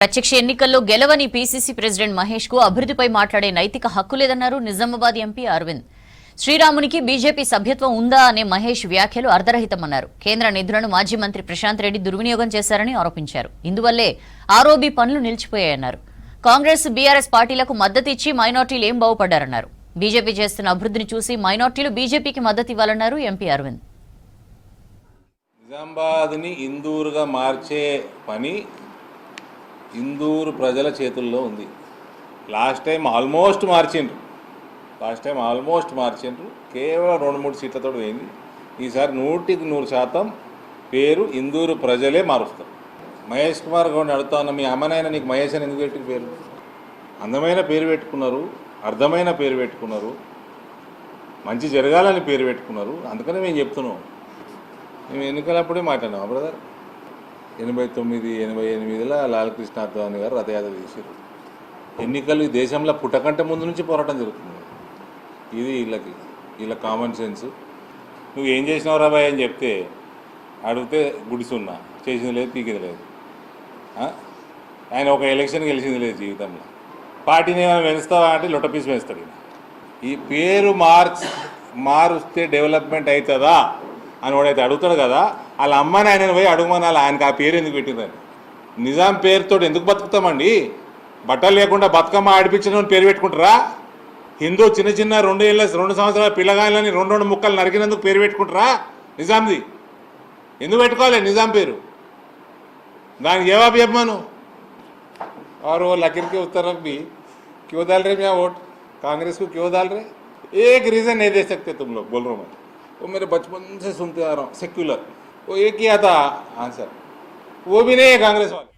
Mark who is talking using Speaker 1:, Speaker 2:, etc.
Speaker 1: ప్రత్యక్ష ఎన్నికల్లో గెలవని PCC president Mahesh కు అభివృద్ధిపై మాట్లాడే నైతిక హక్కు లేదన్నారు నిజామాబాద్ ఎంపీ అరవింద్. శ్రీరామునికి బీజేపీ సభ్యత్వం ఉందా అనే మహేష్ వ్యాఖ్యలు అర్ధరహితమన్నారు. కేంద్ర నిధులను మాజీ మంత్రి ప్రశాంత్ రెడ్డి దుర్వినియోగం చేశారని ఆరోపించారు. ఇందువల్లే ఆర్ఓబీ పనులు నిలిచిపోయాయన్నారు. కాంగ్రెస్ బీఆర్ఎస్ పార్టీలకు మద్దతు ఇచ్చి మైనార్టీలు ఏం బాగుపడ్డారన్నారు. బీజేపీ చేస్తున్న అభివృద్ధిని చూసి మైనార్టీలు బీజేపీకి మద్దతు ఇవ్వాలన్నారు ఎంపీ అరవింద్.
Speaker 2: నిజామాబాద్ని ఇందూరుగా మార్చే పని ఇందూరు ప్రజల చేతుల్లో ఉంది. లాస్ట్ టైం ఆల్మోస్ట్ మార్చిండ్రు. కేవలం 2-3 సీట్లతో పోయింది. ఈసారి 100% పేరు ఇందూరు ప్రజలే మారుస్తారు. మహేష్ కుమార్ గౌడ్ని అడుగుతా ఉన్న, మీ అమ్మనైనా నీకు మహేష్ అని ఎందుకు పెట్టిన పేరు? అందమైన పేరు పెట్టుకున్నారు, అర్థమైన పేరు పెట్టుకున్నారు, మంచి జరగాలని పేరు పెట్టుకున్నారు. అందుకనే మేము చెప్తున్నాం. మేము ఎన్నికలప్పుడే మాట్లాడినాం బ్రదర్. 89-88లో లాలకృష్ణ అద్వానీ గారు రథయాత్ర చేశారు. ఎన్నికలు ఈ దేశంలో పుట్టకంటే ముందు నుంచి పోరాటం జరుగుతుంది. ఇది వీళ్ళ కామన్ సెన్స్. నువ్వు ఏం చేసినావు రాబాయ్ అని చెప్తే అడిగితే గుడిసున్నా, చేసింది లేదు, పీకింది లేదు. ఆయన ఒక ఎలక్షన్ గెలిచింది లేదు జీవితంలో. పార్టీని ఏమైనా పెంచుతావా అంటే లొట్టపీసి పెంచుతాడు. ఈ పేరు మారుస్తే డెవలప్మెంట్ అవుతుందా అని వాడైతే అడుగుతాడు కదా, వాళ్ళ అమ్మని ఆయన పోయి అడుగుమనాలి ఆయనకు ఆ పేరు ఎందుకు పెట్టిందని. నిజాం పేరుతో ఎందుకు బతుకుతామండి? బట్టలు లేకుండా బతుకమ్మ ఆడిపించడం పేరు పెట్టుకుంటారా? హిందూ చిన్న 2 సంవత్సరాల పిల్లగాయలని 2 ముక్కలు నరికినందుకు పేరు పెట్టుకుంటారా? నిజాంది ఎందుకు పెట్టుకోవాలి నిజాం పేరు? దానికి జవాబు చెప్పమను. और वो लकीर के उस तरफ भी क्यों डाल रहे मैं वोट कांग्रेस को क्यों डाल रहे? एक रीज़न नहीं दे सकते तुम लोग. बोल रहा हूँ मैं, वो मेरे बचपन से सुनते आ रहा हूँ. सेक्युलर वो ये किया था आंसर, वो भी नहीं है कांग्रेस वाले.